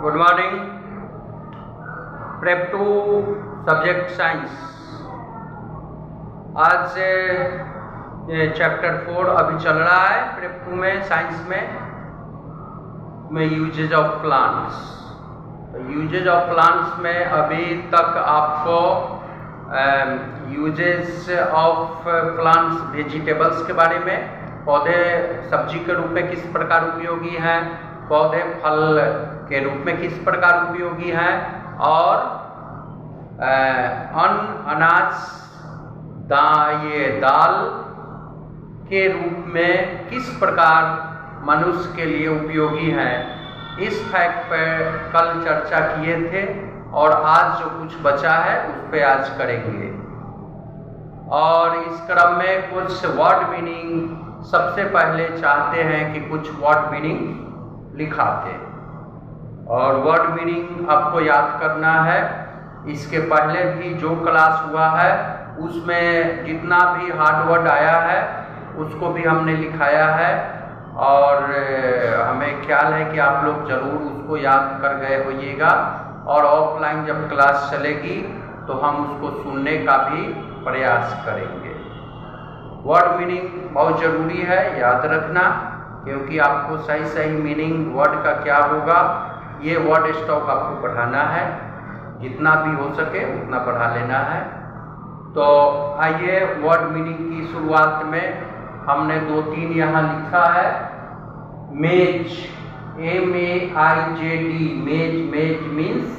Good morning. Prep 2 subject science. आज से chapter 4 अभी चल रहा है प्रेप 2 में, साइंस में यूजेज ऑफ प्लांट्स। तो यूजेज ऑफ प्लांट्स में अभी तक आपको यूजेज ऑफ प्लांट्स वेजिटेबल्स के बारे में, पौधे सब्जी के रूप में किस प्रकार उपयोगी हैं, पौधे फल के रूप में किस प्रकार उपयोगी हैं, और अन्न अनाज दाल के रूप में किस प्रकार मनुष्य के लिए उपयोगी हैं, इस फैक्ट पर कल चर्चा किए थे और आज जो कुछ बचा है उस पर आज करेंगे। और इस क्रम में कुछ वर्ड मीनिंग सबसे पहले चाहते हैं कि कुछ वर्ड मीनिंग लिखाते, और वर्ड मीनिंग आपको याद करना है। इसके पहले भी जो क्लास हुआ है उसमें जितना भी हार्ड वर्ड आया है उसको भी हमने लिखाया है, और हमें ख्याल है कि आप लोग जरूर उसको याद कर गए होइएगा। और ऑफलाइन जब क्लास चलेगी तो हम उसको सुनने का भी प्रयास करेंगे। वर्ड मीनिंग बहुत ज़रूरी है, याद रखना, क्योंकि आपको सही सही मीनिंग वर्ड का क्या होगा ये वर्ड स्टॉक आपको बढ़ाना है, जितना भी हो सके उतना बढ़ा लेना है। तो आइए वर्ड मीनिंग की शुरुआत में हमने 2-3 यहाँ लिखा है। मेज, MEIJD, मेज मीन्स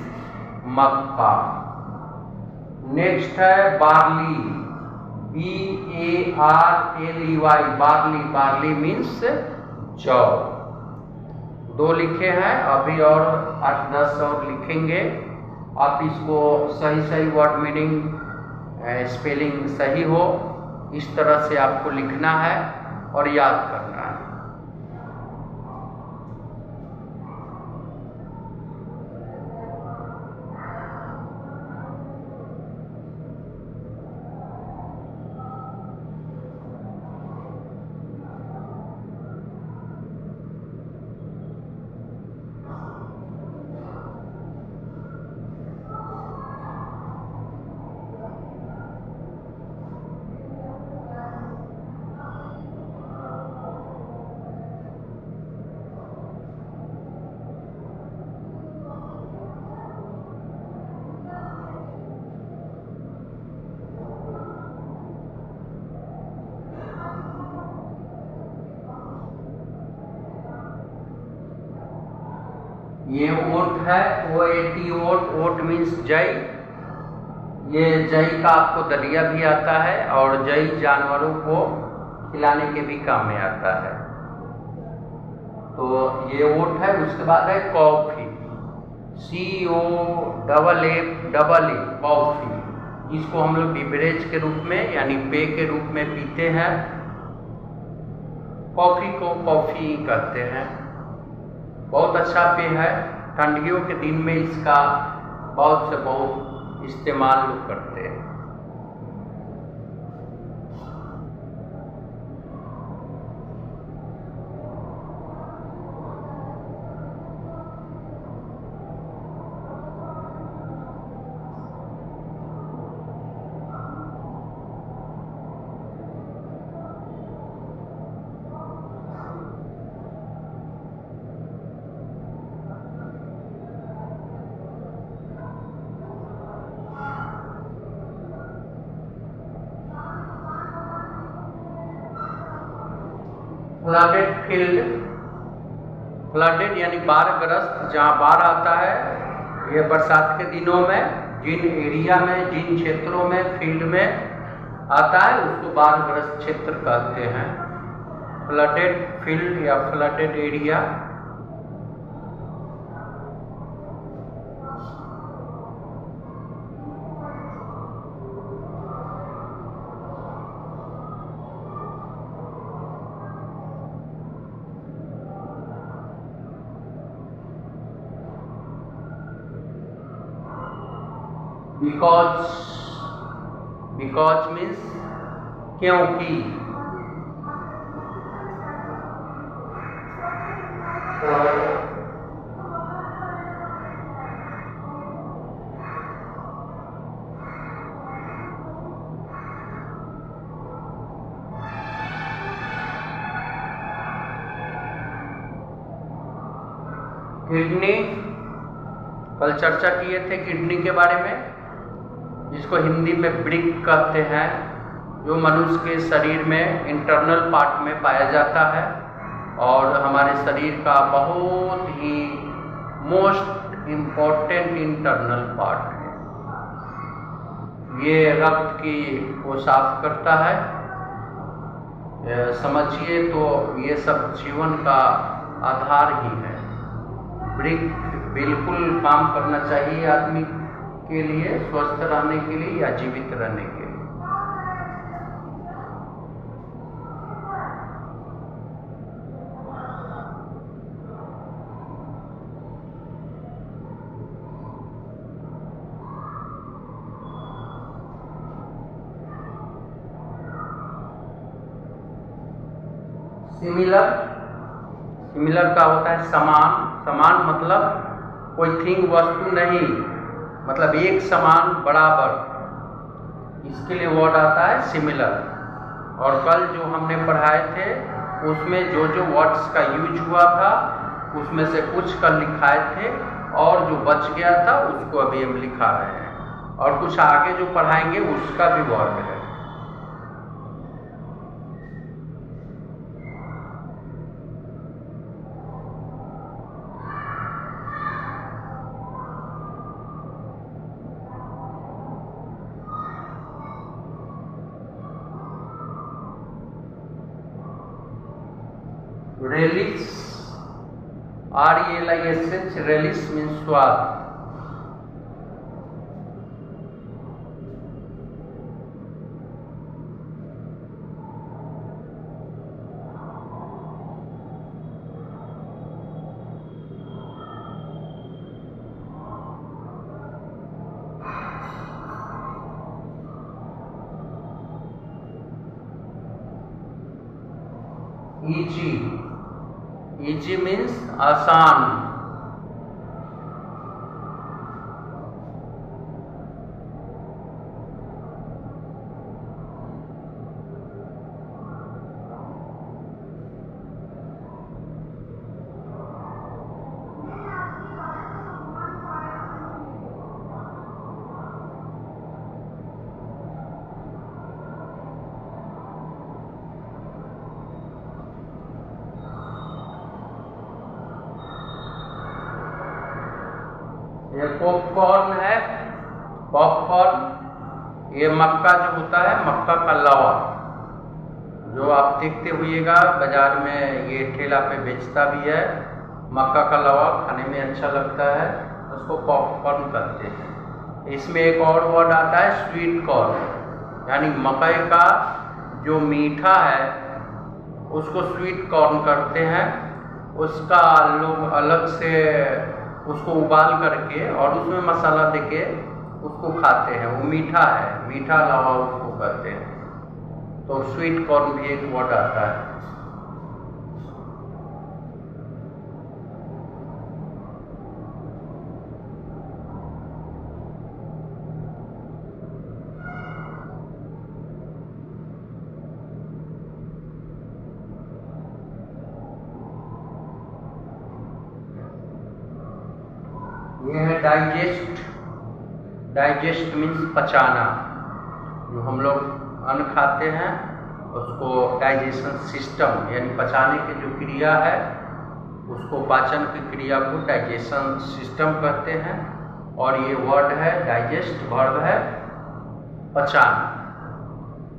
मक्का। नेक्स्ट है बार्ली, BARLEY, बार्ली मीन्स जौ। 2 लिखे हैं, अभी और 8-10 और लिखेंगे। आप इसको सही वर्ड मीनिंग स्पेलिंग सही हो इस तरह से आपको लिखना है और याद करना है। ये ओट है, OAT, ओट मीन्स जई। ये जई का आपको दलिया भी आता है और जई जानवरों को खिलाने के भी काम में आता है। तो ये ओट है। उसके बाद है कॉफी, COFFE, कॉफी, जिसको हम लोग बिवरेज के रूप में यानी पेय के रूप में पीते हैं। कॉफी को कॉफी कहते हैं। बहुत अच्छा पेय है। ठंडियों के दिन में इसका बहुत से बहुत इस्तेमाल लोग करते हैं। फ्लडेड फील्ड, फ्लडेड यानी बाढ़ग्रस्त, जहाँ बाढ़ आता है ये बरसात के दिनों में जिन एरिया में, जिन क्षेत्रों में फील्ड में आता है उसको बाढ़ग्रस्त क्षेत्र कहते हैं। फ्लडेड फील्ड या फ्लडेड एरिया। because means क्योंकि। किडनी, कल चर्चा किए थे किडनी के बारे में, जिसको हिंदी में वृक्क कहते हैं, जो मनुष्य के शरीर में इंटरनल पार्ट में पाया जाता है और हमारे शरीर का बहुत ही मोस्ट इम्पोर्टेंट इंटरनल पार्ट है। ये रक्त की को साफ करता है। समझिए तो ये सब जीवन का आधार ही है। वृक्क बिल्कुल काम करना चाहिए आदमी के लिए, स्वस्थ रहने के लिए या जीवित रहने के लिए। सिमिलर का होता है समान। समान मतलब कोई थिंग, वस्तु नहीं, मतलब एक समान, बराबर। इसके लिए वर्ड आता है सिमिलर। और कल जो हमने पढ़ाए थे उसमें जो जो वर्ड्स का यूज हुआ था उसमें से कुछ कल लिखाए थे और जो बच गया था उसको अभी हम लिखा रहे हैं, और कुछ आगे जो पढ़ाएंगे उसका भी वर्ड है। रेलिस, RELISH, रेलिस मीन्स स्वाद। इजी मीन्स आसान। ये पॉपकॉर्न है। पॉपकॉर्न, ये मक्का जो होता है, मक्का का लावा, जो आप देखते हुएगा बाजार में ये ठेला पे बेचता भी है। मक्का का लावा खाने में अच्छा लगता है, उसको पॉपकॉर्न कहते हैं। इसमें एक और वर्ड आता है स्वीट कॉर्न, यानी मकई का जो मीठा है उसको स्वीट कॉर्न करते हैं। उसका लोग अलग से उसको उबाल करके और उसमें मसाला देके उसको खाते हैं। वो मीठा है, मीठा लावा उसको कहते हैं। तो स्वीट कॉर्न भी एक वर्ड आता है। ये है डाइजेस्ट। Digest means पचाना। जो हम लोग अन्न खाते हैं उसको डाइजेशन सिस्टम, यानी पचाने की जो क्रिया है उसको, पाचन की क्रिया को डाइजेशन सिस्टम कहते हैं। और ये वर्ड है डाइजेस्ट, वर्ब है पचाना।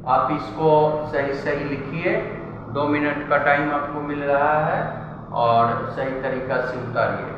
आप इसको सही सही लिखिए। 2 मिनट का टाइम आपको मिल रहा है और सही तरीका से उतारिए।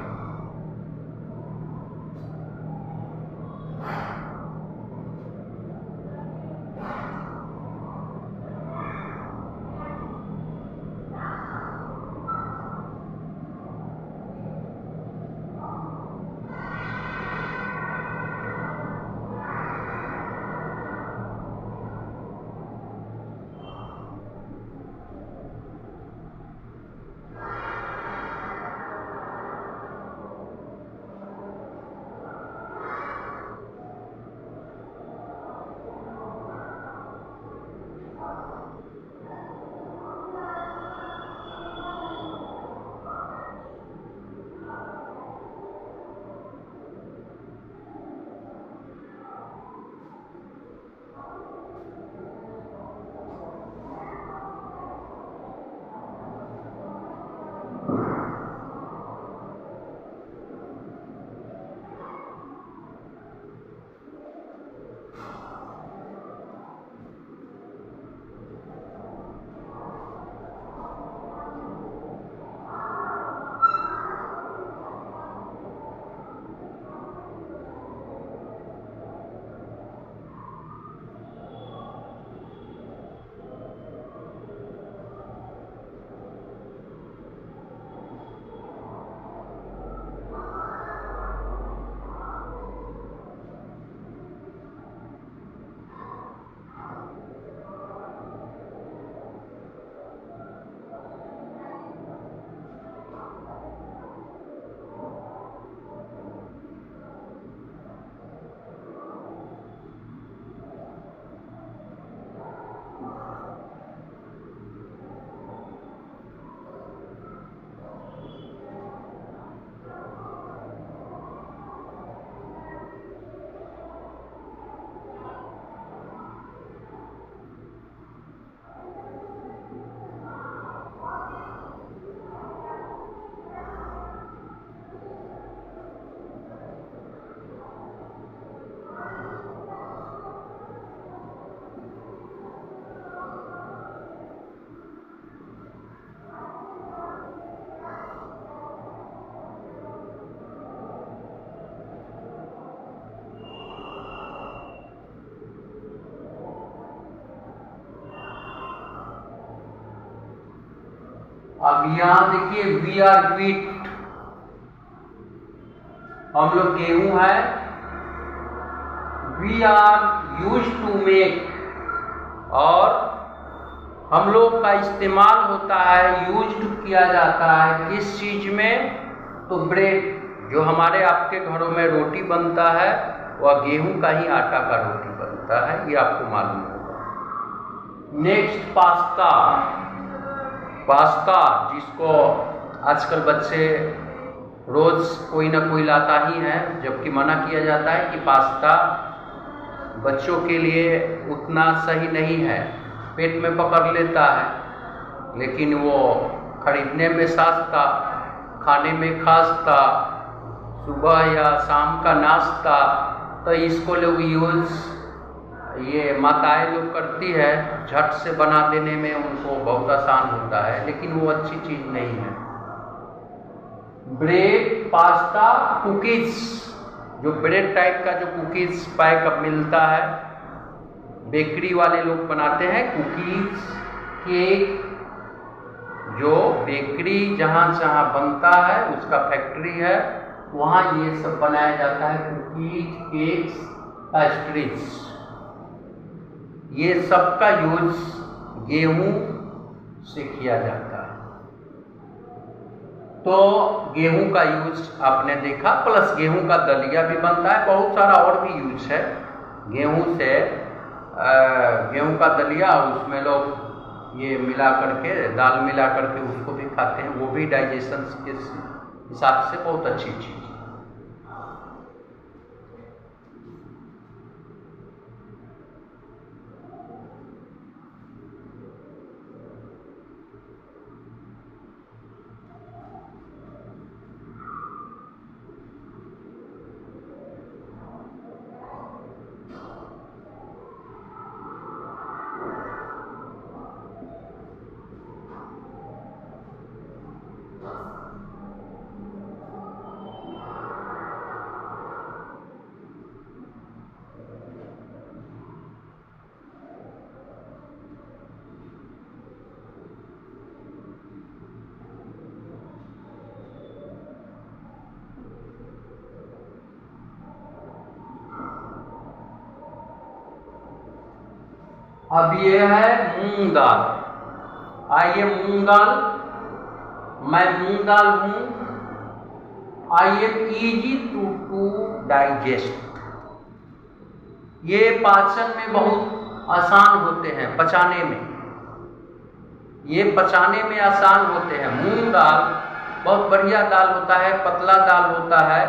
अब यहाँ देखिए वी आर व्हीट, हम लोग गेहूं है। We are use to make, और हम लोग का इस्तेमाल होता है, यूज किया जाता है किस चीज में, तो ब्रेड, जो हमारे आपके घरों में रोटी बनता है वह गेहूं का ही आटा का रोटी बनता है, ये आपको मालूम होगा। नेक्स्ट पास्ता, पास्ता जिसको आजकल बच्चे रोज कोई ना कोई लाता ही है, जबकि मना किया जाता है कि पास्ता बच्चों के लिए उतना सही नहीं है, पेट में पकड़ लेता है, लेकिन वो खरीदने में सस्ता, खाने में खास्ता, सुबह या शाम का नाश्ता, तो इसको लोग यूज, ये माताएं लोग करती है, झट से बना देने में उनको बहुत आसान होता है, लेकिन वो अच्छी चीज नहीं है। ब्रेड, पास्ता, कुकीज, जो ब्रेड टाइप का जो कुकीज पैक अब मिलता है, बेकरी वाले लोग बनाते हैं कुकीज, केक, जो बेकरी जहाँ जहाँ बनता है उसका फैक्ट्री है, वहाँ ये सब बनाया जाता है, कुकीज, केक्स, पेस्ट्रीज, ये सब का यूज गेहूं से किया जाता है। तो गेहूं का यूज आपने देखा, प्लस गेहूं का दलिया भी बनता है, बहुत सारा और भी यूज है गेहूं से। गेहूं का दलिया, उसमें लोग ये मिला करके, दाल मिला करके उसको भी खाते हैं, वो भी डाइजेशन के हिसाब से बहुत अच्छी चीज है। अब ये है मूंग दाल। आइए मूंग दाल, मैं मूंग दाल हूं। I am easy to digest, ये पाचन में बहुत आसान होते हैं, पचाने में, ये पचाने में आसान होते हैं। मूंग दाल बहुत बढ़िया दाल होता है, पतला दाल होता है।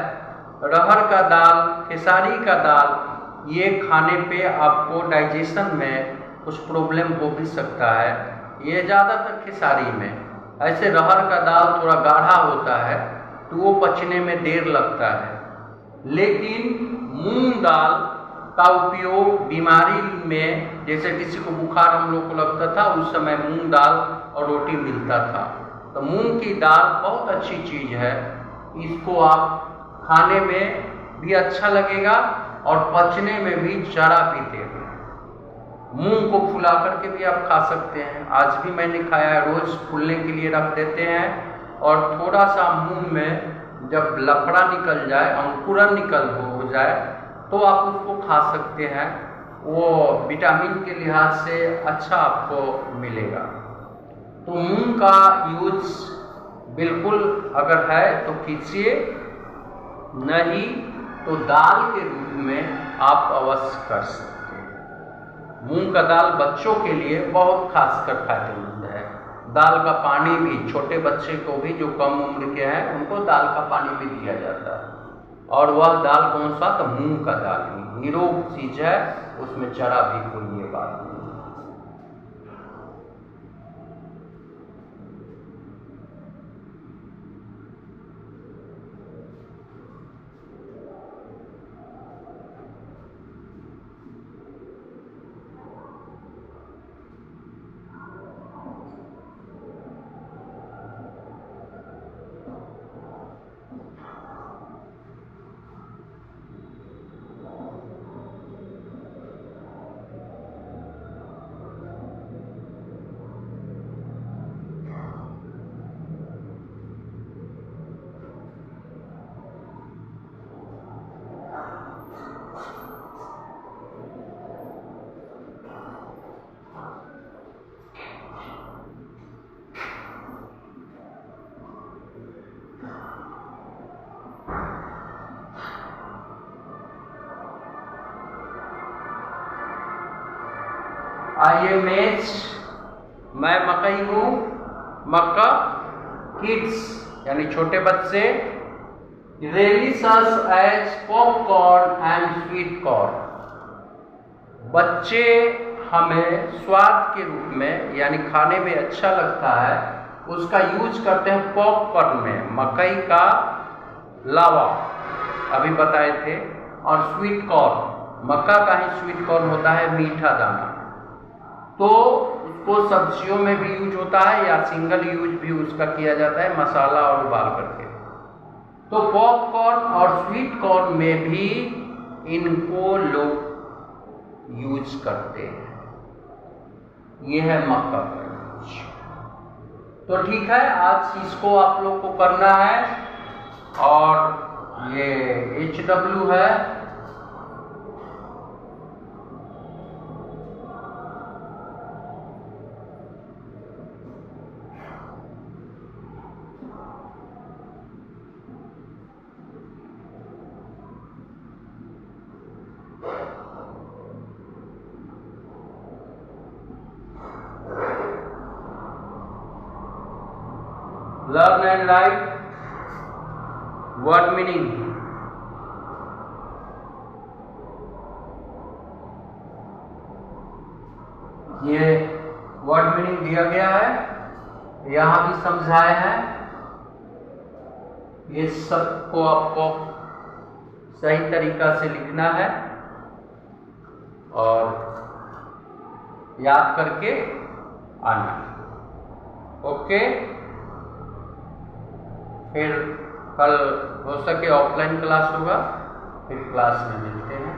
अरहर का दाल, खेसारी का दाल, ये खाने पे आपको डाइजेशन में कुछ प्रॉब्लम हो भी सकता है, ये ज़्यादातर खेसारी में। ऐसे अरहर का दाल थोड़ा गाढ़ा होता है तो वो पचने में देर लगता है, लेकिन मूंग दाल का उपयोग बीमारी में, जैसे किसी को बुखार हम लोग को लगता था, उस समय मूंग दाल और रोटी मिलता था। तो मूंग की दाल बहुत अच्छी चीज़ है, इसको आप खाने में भी अच्छा लगेगा और पचने में भी जरा भी देगा। मूंग को फुला करके भी आप खा सकते हैं, आज भी मैंने खाया है। रोज फूलने के लिए रख देते हैं और थोड़ा सा मुंह में जब लफड़ा निकल जाए, अंकुरन निकल हो जाए, तो आप उसको खा सकते हैं। वो विटामिन के लिहाज से अच्छा आपको मिलेगा। तो मूंग का यूज बिल्कुल अगर है तो कीजिए, नहीं तो दाल के रूप में आप अवश्य कर सकते हैं। मूंग का दाल बच्चों के लिए बहुत खासकर फायदेमंद है। दाल का पानी भी छोटे बच्चे को भी, जो कम उम्र के हैं, उनको दाल का पानी भी दिया जाता है। और वह दाल कौन सा? तो मूंग का दाल ही निरोग चीज है, उसमें जरा भी कोई ये बात नहीं। आई एम मेज, मैं मकई हूँ, मक्का, किड्स यानी छोटे बच्चे, relish us as popcorn and sweet corn, बच्चे हमें स्वाद के रूप में यानी खाने में अच्छा लगता है, उसका यूज करते हैं पॉपकॉर्न में, मकई का लावा अभी बताए थे, और स्वीट कॉर्न, मक्का का ही स्वीट कॉर्न होता है, मीठा दाना, तो उसको सब्जियों में भी यूज होता है या सिंगल यूज भी उसका किया जाता है मसाला और उबाल करके। तो पॉपकॉर्न और स्वीट कॉर्न में भी इनको लोग यूज करते हैं। ये है मक्का का यूज। तो ठीक है, आज इसको आप लोग को करना है, और ये HW है, learn and right word meaning. ये वर्ड मीनिंग दिया गया है, यहां भी समझाए हैं, ये सबको आपको सही तरीका से लिखना है और याद करके आना। ओके, फिर कल हो सके ऑफलाइन क्लास होगा, फिर क्लास में मिलते हैं।